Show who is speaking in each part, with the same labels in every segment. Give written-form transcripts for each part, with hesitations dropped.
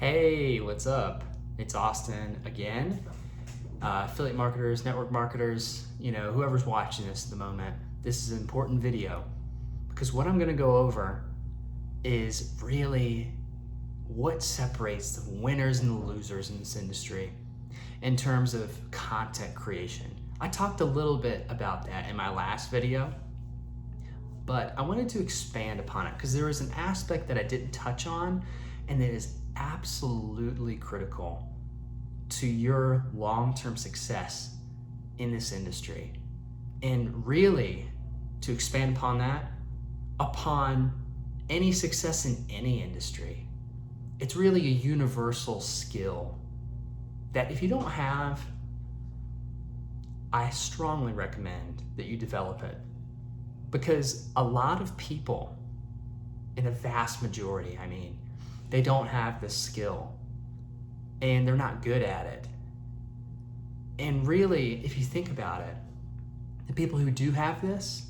Speaker 1: Hey, what's up? It's Austin again. Affiliate marketers, network marketers, whoever's watching this at the moment, this is an important video because what I'm going to go over is really what separates the winners and the losers in this industry in terms of content creation. I talked a little bit about that in my last video, but I wanted to expand upon it because there was an aspect that I didn't touch on and that is absolutely critical to your long-term success in this industry. And really, to expand upon that, upon any success in any industry, it's really a universal skill that if you don't have, I strongly recommend that you develop it. Because a lot of people, in a vast majority, they don't have this skill and they're not good at it. And really, if you think about it, the people who do have this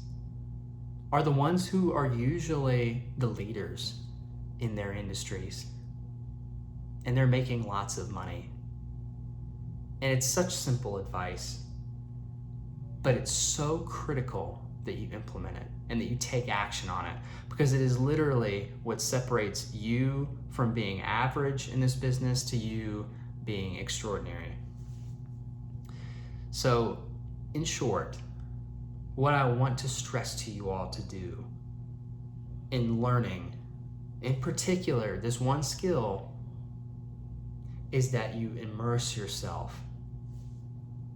Speaker 1: are the ones who are usually the leaders in their industries. And they're making lots of money. And it's such simple advice, but it's so critical that you implement it and that you take action on it, because it is literally what separates you from being average in this business to you being extraordinary. So, in short, what I want to stress to you all to do in learning, in particular, this one skill, is that you immerse yourself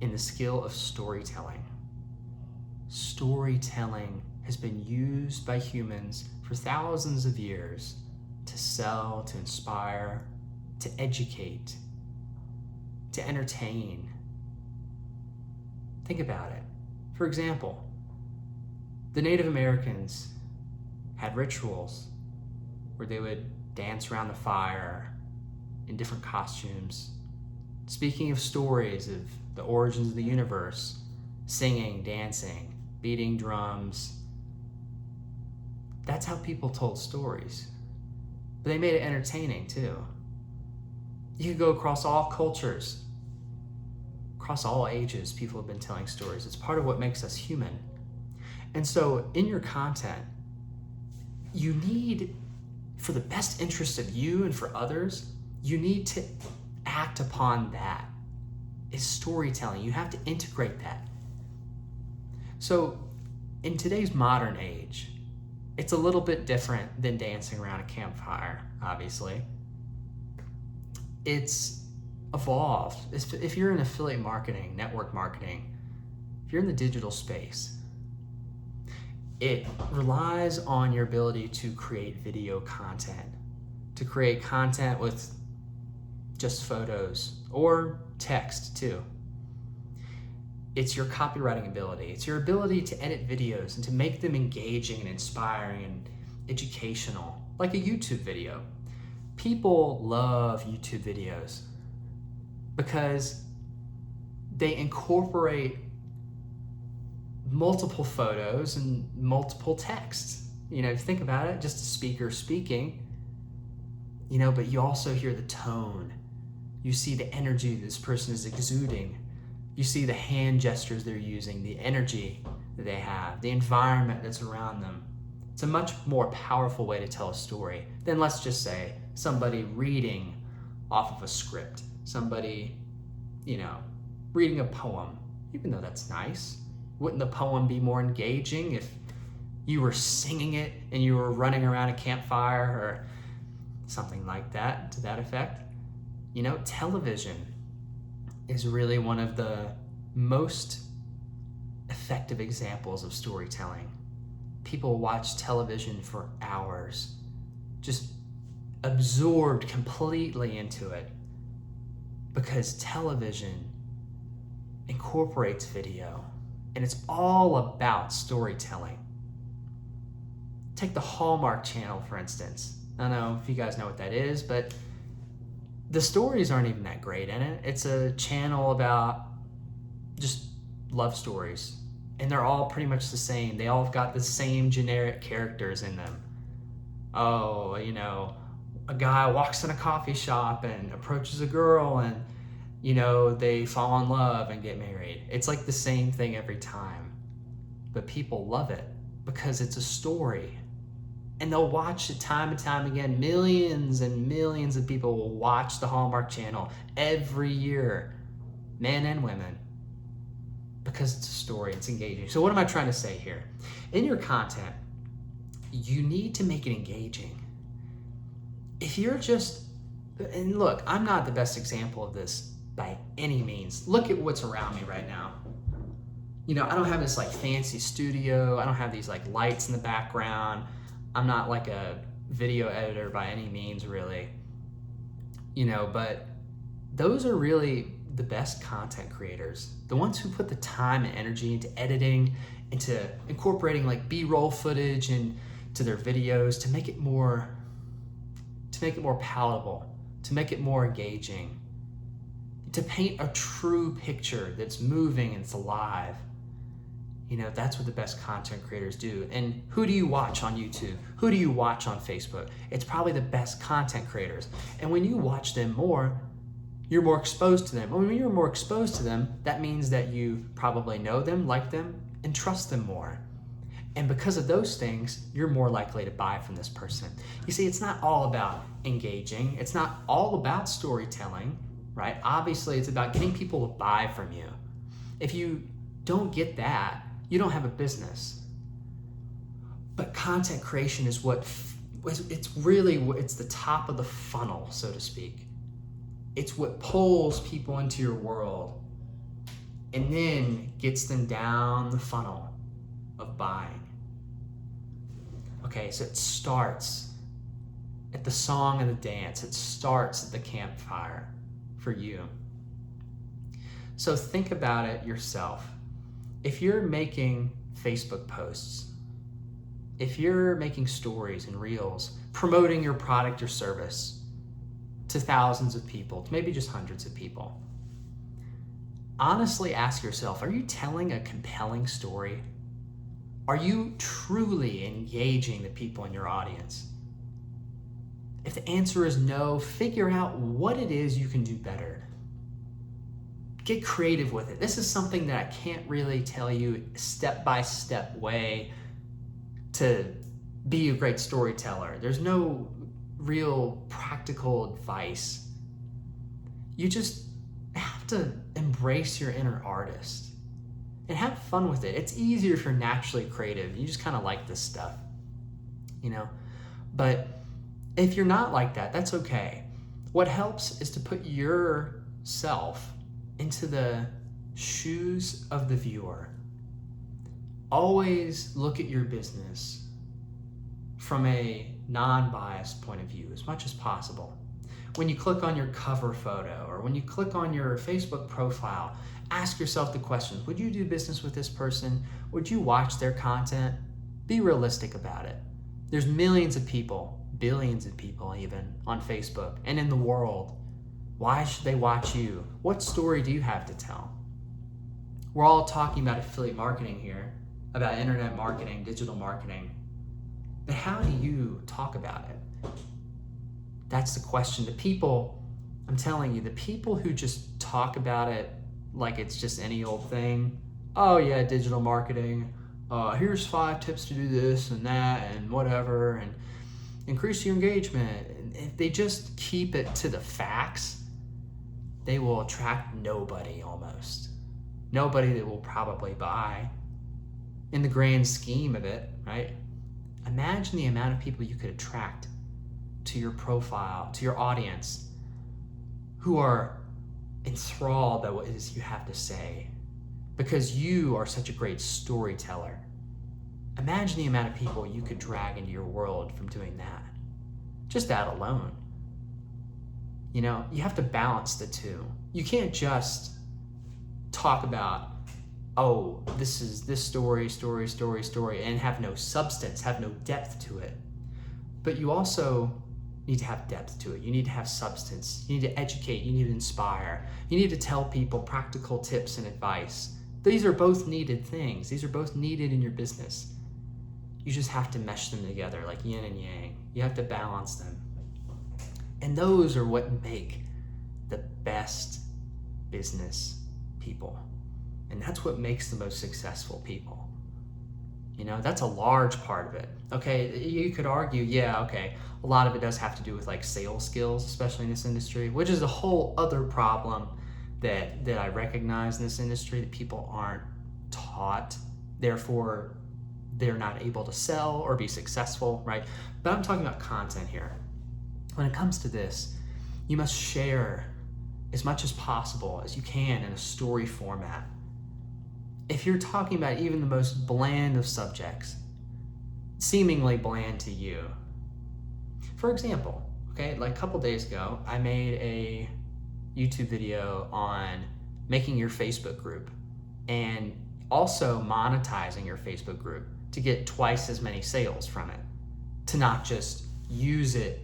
Speaker 1: in the skill of storytelling. Storytelling has been used by humans for thousands of years to sell, to inspire, to educate, to entertain. Think about it. For example, the Native Americans had rituals where they would dance around the fire in different costumes, speaking of stories of the origins of the universe, singing, dancing, beating drums. That's how people told stories. But they made it entertaining too. You could go across all cultures, across all ages, people have been telling stories. It's part of what makes us human. And so in your content, you need, for the best interest of you and for others, you need to act upon that. Is storytelling. You have to integrate that. So in today's modern age, it's a little bit different than dancing around a campfire, obviously. It's evolved. If you're in affiliate marketing, network marketing, if you're in the digital space, it relies on your ability to create video content, to create content with just photos or text too. It's your copywriting ability. It's your ability to edit videos and to make them engaging and inspiring and educational, like a YouTube video. People love YouTube videos because they incorporate multiple photos and multiple texts. If you think about it, just a speaker speaking, but you also hear the tone. You see the energy this person is exuding. You see the hand gestures they're using, the energy that they have, the environment that's around them. It's a much more powerful way to tell a story than, let's just say, somebody reading off of a script, somebody, reading a poem. Even though that's nice, wouldn't the poem be more engaging if you were singing it and you were running around a campfire or something like that, to that effect? Television is really one of the most effective examples of storytelling. People watch television for hours, just absorbed completely into it, because television incorporates video, and it's all about storytelling. Take the Hallmark Channel, for instance. I don't know if you guys know what that is, but the stories aren't even that great in it. It's a channel about just love stories, and they're all pretty much the same. They all have got the same generic characters in them. Oh, a guy walks in a coffee shop and approaches a girl and, you know, they fall in love and get married. It's like the same thing every time. But people love it because it's a story. And they'll watch it time and time again. Millions and millions of people will watch the Hallmark Channel every year, men and women, because it's a story, it's engaging. So what am I trying to say here? In your content, you need to make it engaging. If you're just, and look, I'm not the best example of this by any means. Look at what's around me right now. You know, I don't have this like fancy studio. I don't have these like lights in the background. I'm not like a video editor by any means, really. You know, but those are really the best content creators. The ones who put the time and energy into editing, into incorporating like B-roll footage into their videos to make it more palatable, to make it more engaging, to paint a true picture that's moving and it's alive. You know, that's what the best content creators do. And who do you watch on YouTube? Who do you watch on Facebook? It's probably the best content creators. And when you watch them more, you're more exposed to them. When you're more exposed to them, that means that you probably know them, like them, and trust them more. And because of those things, you're more likely to buy from this person. You see, it's not all about engaging. It's not all about storytelling, right? Obviously, it's about getting people to buy from you. If you don't get that, you don't have a business. But content creation is it's the top of the funnel, so to speak. It's what pulls people into your world and then gets them down the funnel of buying. Okay, so it starts at the song and the dance. It starts at the campfire for you. So think about it yourself. If you're making Facebook posts, if you're making stories and reels, promoting your product or service to thousands of people, to maybe just hundreds of people, honestly ask yourself, are you telling a compelling story? Are you truly engaging the people in your audience? If the answer is no, figure out what it is you can do better. Get creative with it. This is something that I can't really tell you step-by-step way to be a great storyteller. There's no real practical advice. You just have to embrace your inner artist and have fun with it. It's easier if you're naturally creative. You just kind of like this stuff, you know? But if you're not like that, that's okay. What helps is to put yourself into the shoes of the viewer. Always look at your business from a non-biased point of view as much as possible. When you click on your cover photo or when you click on your Facebook profile, ask yourself the question, would you do business with this person? Would you watch their content? Be realistic about it. There's millions of people, billions of people even, on Facebook and in the world. Why should they watch you? What story do you have to tell? We're all talking about affiliate marketing here, about internet marketing, digital marketing. But how do you talk about it? That's the question. The people, I'm telling you, the people who just talk about it like it's just any old thing. Oh yeah, digital marketing. Here's 5 tips to do this and that and whatever, and increase your engagement. And if they just keep it to the facts, they will attract nobody almost. Nobody that will probably buy in the grand scheme of it, right? Imagine the amount of people you could attract to your profile, to your audience, who are enthralled by what it is you have to say because you are such a great storyteller. Imagine the amount of people you could drag into your world from doing that. Just that alone. You know, you have to balance the two. You can't just talk about, oh, this is this story, and have no substance, have no depth to it. But you also need to have depth to it. You need to have substance. You need to educate. You need to inspire. You need to tell people practical tips and advice. These are both needed things. These are both needed in your business. You just have to mesh them together like yin and yang. You have to balance them. And those are what make the best business people. And that's what makes the most successful people. You know, that's a large part of it. Okay, you could argue, yeah, okay, a lot of it does have to do with like sales skills, especially in this industry, which is a whole other problem that I recognize in this industry, that people aren't taught, therefore they're not able to sell or be successful, right? But I'm talking about content here. When it comes to this, you must share as much as possible as you can in a story format. If you're talking about even the most bland of subjects, seemingly bland to you. For example, okay, like a couple days ago, I made a YouTube video on making your Facebook group and also monetizing your Facebook group to get twice as many sales from it, to not just use it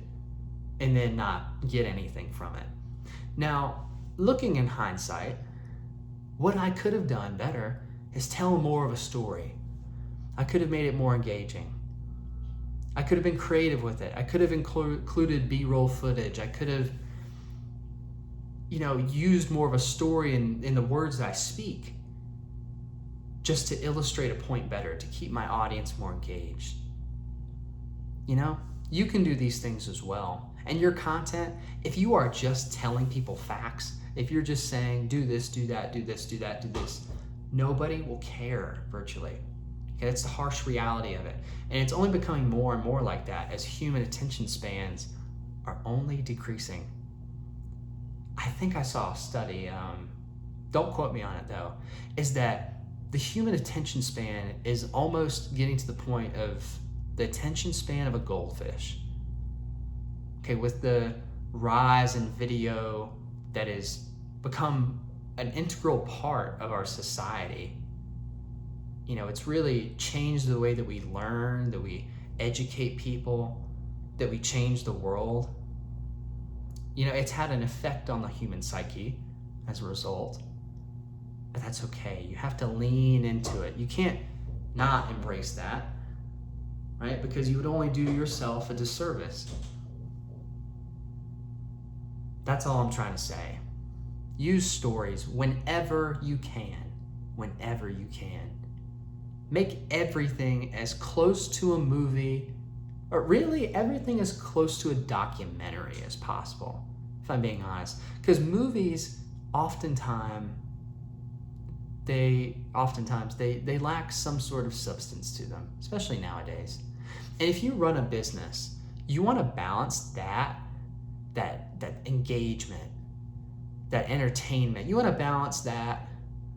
Speaker 1: and then not get anything from it. Now, looking in hindsight, what I could have done better is tell more of a story. I could have made it more engaging. I could have been creative with it. I could have included B-roll footage. I could have, used more of a story in the words that I speak, just to illustrate a point better, to keep my audience more engaged. You can do these things as well. And your content, if you are just telling people facts, if you're just saying, do this, do that, do this, do that, do this, nobody will care virtually. Okay, that's the harsh reality of it. And it's only becoming more and more like that as human attention spans are only decreasing. I think I saw a study, don't quote me on it though, is that the human attention span is almost getting to the point of the attention span of a goldfish. Okay, with the rise in video that has become an integral part of our society, it's really changed the way that we learn, that we educate people, that we change the world. It's had an effect on the human psyche as a result, but that's okay. You have to lean into it. You can't not embrace that, right? Because you would only do yourself a disservice. That's all I'm trying to say. Use stories whenever you can. Whenever you can. Make everything as close to a movie, or really everything as close to a documentary as possible, if I'm being honest. Because movies oftentimes they lack some sort of substance to them, especially nowadays. And if you run a business, you want to balance that engagement, that entertainment. You want to balance that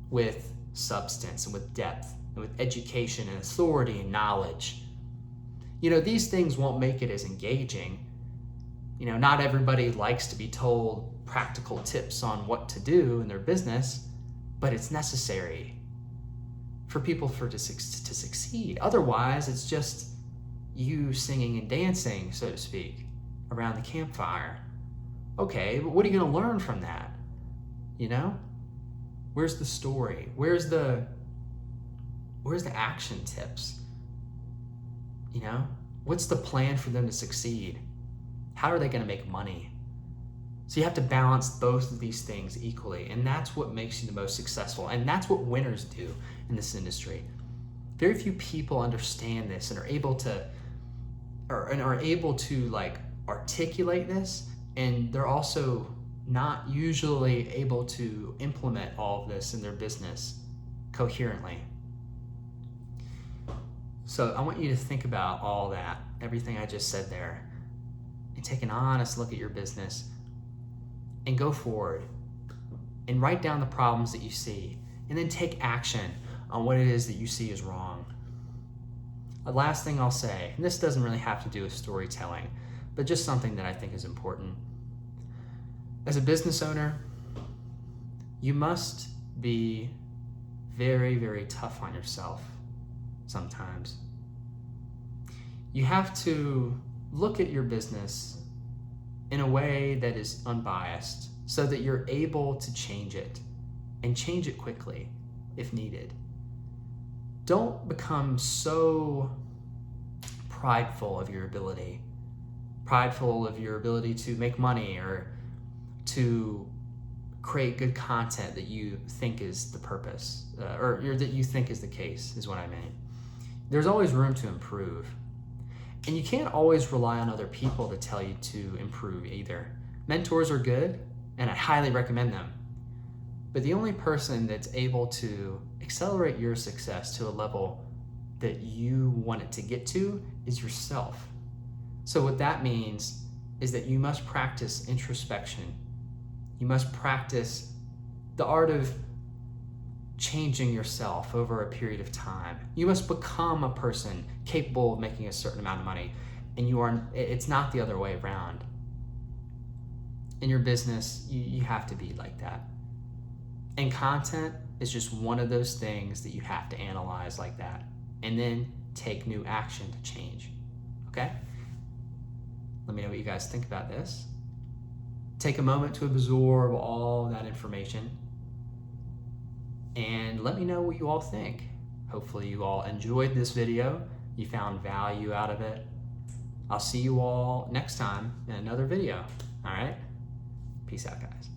Speaker 1: with substance and with depth and with education and authority and knowledge. These things won't make it as engaging. Not everybody likes to be told practical tips on what to do in their business, but it's necessary for people to succeed. Otherwise, it's just you singing and dancing, so to speak, around the campfire. Okay, but what are you going to learn from that? Where's the story? Where's the action tips? What's the plan for them to succeed? How are they going to make money? So you have to balance both of these things equally, and that's what makes you the most successful, and that's what winners do in this industry. Very few people understand this and are able to like articulate this, and they're also not usually able to implement all of this in their business coherently. So I want you to think about all that, everything I just said there, and take an honest look at your business and go forward and write down the problems that you see, and then take action on what it is that you see is wrong. The last thing I'll say, and this doesn't really have to do with storytelling, but just something that I think is important. As a business owner, you must be very, very tough on yourself sometimes. You have to look at your business in a way that is unbiased so that you're able to change it and change it quickly if needed. Don't become so prideful of your ability prideful of your ability to make money or to create good content that you think is the purpose, or that you think is the case, is what I mean. There's always room to improve. And you can't always rely on other people to tell you to improve either. Mentors are good, and I highly recommend them. But the only person that's able to accelerate your success to a level that you want it to get to is yourself. So what that means is that you must practice introspection. You must practice the art of changing yourself over a period of time. You must become a person capable of making a certain amount of money, and it's not the other way around. In your business, you have to be like that. And content is just one of those things that you have to analyze like that, and then take new action to change. Okay? Let me know what you guys think about this. Take a moment to absorb all that information, and let me know what you all think. Hopefully you all enjoyed this video. You found value out of it. I'll see you all next time in another video. All right? Peace out, guys.